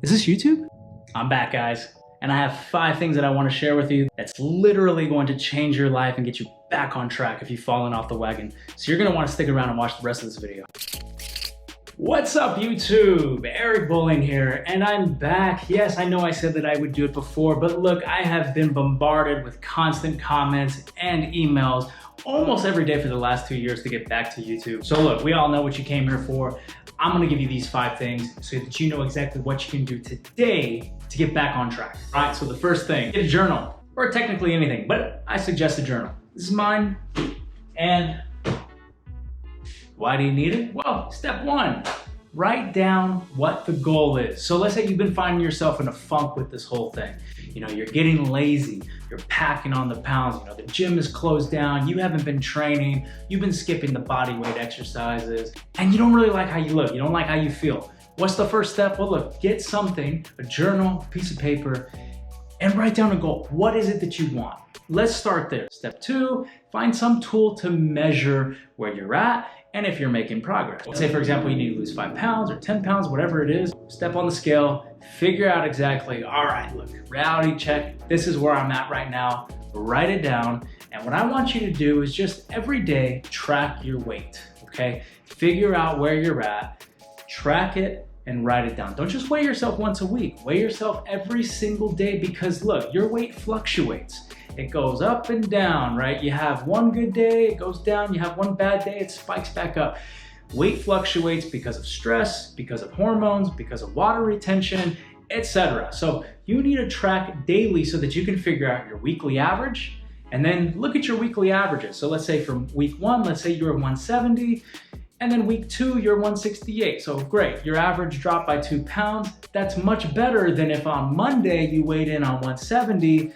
Is this YouTube? I'm back, guys, and I have 5 things that I want to share with you that's literally going to change your life and get you back on track if you've fallen off the wagon. So you're going to want to stick around and watch the rest of this video. What's up, YouTube? Eric Bowling here, and I'm back. Yes, I know I said that I would do it before, but look, I have been bombarded with constant comments and emails almost every day for the last 2 years to get back to YouTube. So look, we all know what you came here for. I'm gonna give you these 5 things so that you know exactly what you can do today to get back on track. All right, so the first thing, get a journal, or technically anything, but I suggest a journal. This is mine, and why do you need it? Well, step 1, write down what the goal is. So let's say you've been finding yourself in a funk with this whole thing. You know, you're getting lazy, you're packing on the pounds, you know, the gym is closed down, you haven't been training, you've been skipping the body weight exercises, and you don't really like how you look, you don't like how you feel. What's the first step? Well, look, get something, a journal, piece of paper, and write down a goal. What is it that you want? Let's start there. Step 2, find some tool to measure where you're at and if you're making progress. Let's say, for example, you need to lose 5 pounds or 10 pounds, whatever it is. Step on the scale, figure out exactly, all right, look, reality check, this is where I'm at right now. Write it down. And what I want you to do is just every day track your weight, okay? Figure out where you're at, track it, and write it down. Don't just weigh yourself once a week. Weigh yourself every single day because look, your weight fluctuates. It goes up and down, right? You have one good day, it goes down. You have one bad day, it spikes back up. Weight fluctuates because of stress, because of hormones, because of water retention, etc. So you need to track daily so that you can figure out your weekly average and then look at your weekly averages. So let's say from week 1, let's say you're 170, and then week 2, you're 168. So great, your average dropped by 2 pounds. That's much better than if on Monday you weighed in on 170,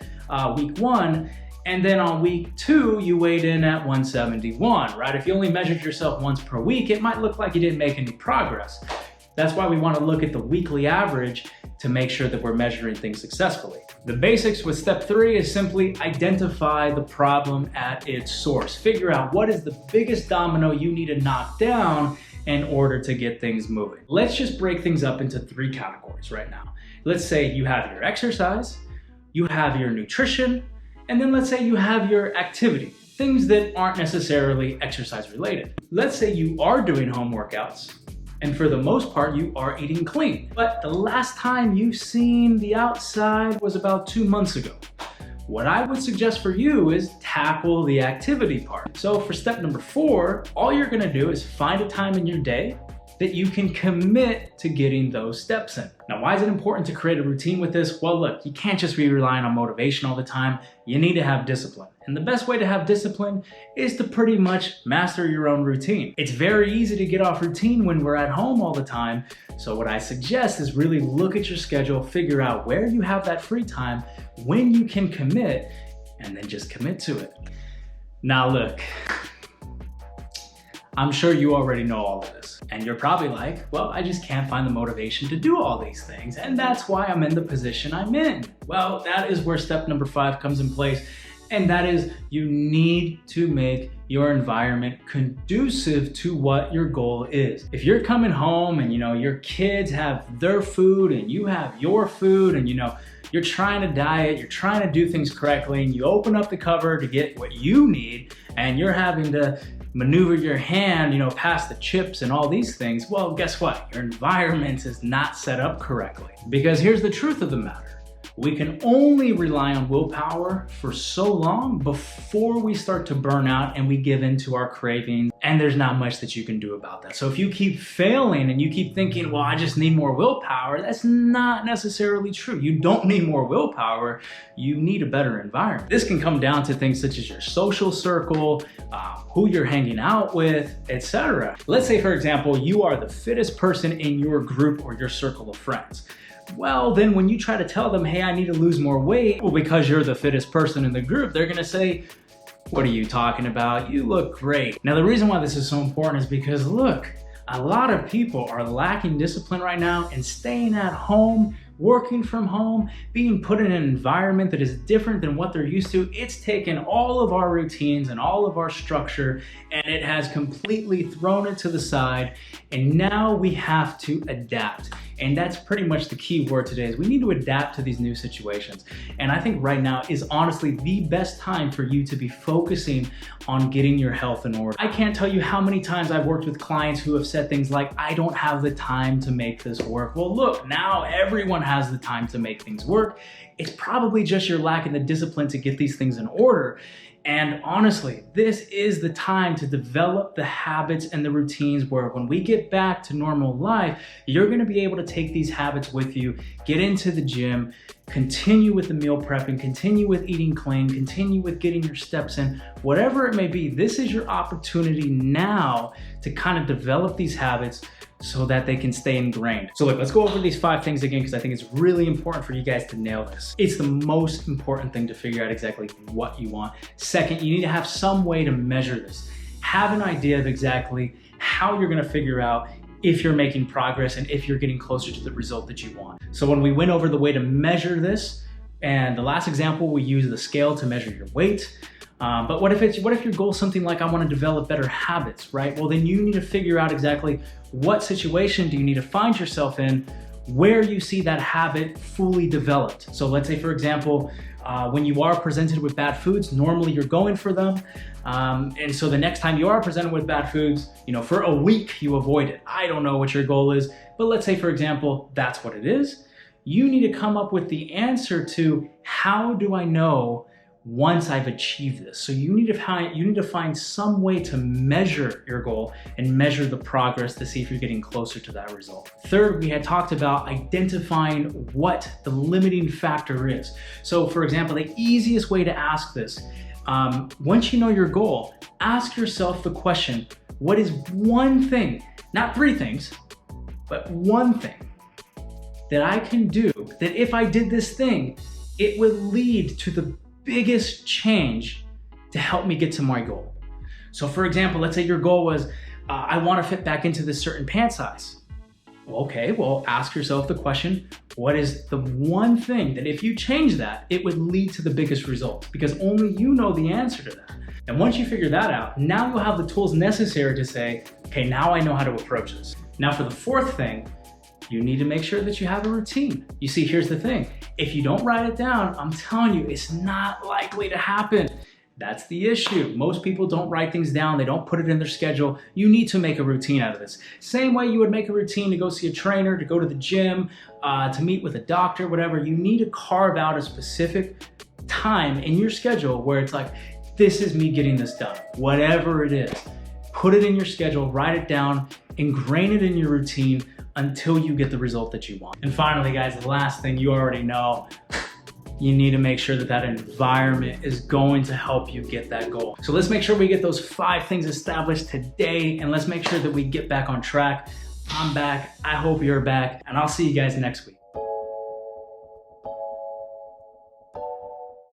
week 1, and then on week 2 you weighed in at 171, right? If you only measured yourself once per week, it might look like you didn't make any progress. That's why we want to look at the weekly average to make sure that we're measuring things successfully. The basics with step 3 is simply identify the problem at its source. Figure out what is the biggest domino you need to knock down in order to get things moving. Let's just break things up into 3 categories right now. Let's say you have your exercise, you have your nutrition, and then let's say you have your activity, things that aren't necessarily exercise related. Let's say you are doing home workouts, and for the most part, you are eating clean. But the last time you've seen the outside was about 2 months ago. What I would suggest for you is tackle the activity part. So for step number 4, all you're gonna do is find a time in your day that you can commit to getting those steps in. Now, why is it important to create a routine with this? Well, look, you can't just be relying on motivation all the time. You need to have discipline. And the best way to have discipline is to pretty much master your own routine. It's very easy to get off routine when we're at home all the time. So what I suggest is really look at your schedule, figure out where you have that free time, when you can commit, and then just commit to it. Now look, I'm sure you already know all of this, and you're probably like, well, I just can't find the motivation to do all these things, and that's why I'm in the position I'm in. Well, that is where step number 5 comes in place, and that is you need to make your environment conducive to what your goal is. If you're coming home and you know your kids have their food and you have your food and you know you're trying to diet, you're trying to do things correctly, and you open up the cupboard to get what you need, and you're having to maneuver your hand, you know, past the chips and all these things, well, guess what? Your environment is not set up correctly. Because here's the truth of the matter. We can only rely on willpower for so long before we start to burn out and we give in to our cravings, and there's not much that you can do about that. So if you keep failing and you keep thinking, well, I just need more willpower, that's not necessarily true. You don't need more willpower, you need a better environment. This can come down to things such as your social circle, who you're hanging out with, etc. Let's say, for example, you are the fittest person in your group or your circle of friends. Well, then when you try to tell them, hey, I need to lose more weight, well, because you're the fittest person in the group, they're gonna say, what are you talking about? You look great. Now, the reason why this is so important is because look, a lot of people are lacking discipline right now and staying at home working from home, being put in an environment that is different than what they're used to, it's taken all of our routines and all of our structure and it has completely thrown it to the side, and now we have to adapt. And that's pretty much the key word today, is we need to adapt to these new situations. And I think right now is honestly the best time for you to be focusing on getting your health in order. I can't tell you how many times I've worked with clients who have said things like, I don't have the time to make this work. Well, look, now everyone has the time to make things work. It's probably just you're lacking the discipline to get these things in order. And honestly, this is the time to develop the habits and the routines where when we get back to normal life, you're gonna be able to take these habits with you, get into the gym, continue with the meal prepping, continue with eating clean, continue with getting your steps in, whatever it may be. This is your opportunity now to kind of develop these habits so that they can stay ingrained. So look, let's go over these 5 things again, because I think it's really important for you guys to nail this. It's the most important thing to figure out exactly what you want. Second, you need to have some way to measure this. Have an idea of exactly how you're gonna figure out if you're making progress and if you're getting closer to the result that you want. So when we went over the way to measure this, and the last example, we used the scale to measure your weight. But what if your goal is something like, I want to develop better habits, right? Well, then you need to figure out exactly what situation do you need to find yourself in where you see that habit fully developed. So let's say, for example, when you are presented with bad foods, normally you're going for them. And so the next time you are presented with bad foods, for a week you avoid it. I don't know what your goal is, but let's say, for example, that's what it is. You need to come up with the answer to, how do I know once I've achieved this? So you need to find some way to measure your goal and measure the progress to see if you're getting closer to that result. Third, we had talked about identifying what the limiting factor is. So for example, the easiest way to ask this, once you know your goal, ask yourself the question, what is one thing, not 3 things, but one thing that I can do that if I did this thing, it would lead to the biggest change to help me get to my goal. So for example, let's say your goal was, I want to fit back into this certain pant size. Okay, well, ask yourself the question, what is the one thing that if you change that, it would lead to the biggest result? Because only you know the answer to that. And once you figure that out, now you'll have the tools necessary to say, okay, now I know how to approach this. Now for the 4th thing, you need to make sure that you have a routine. You see, here's the thing. If you don't write it down, I'm telling you, it's not likely to happen. That's the issue. Most people don't write things down. They don't put it in their schedule. You need to make a routine out of this. Same way you would make a routine to go see a trainer, to go to the gym, to meet with a doctor, whatever. You need to carve out a specific time in your schedule where it's like, this is me getting this done, whatever it is. Put it in your schedule, write it down, ingrain it in your routine until you get the result that you want. And finally, guys, the last thing you already know, you need to make sure that that environment is going to help you get that goal. So let's make sure we get those 5 things established today, and let's make sure that we get back on track. I'm back, I hope you're back, and I'll see you guys next week.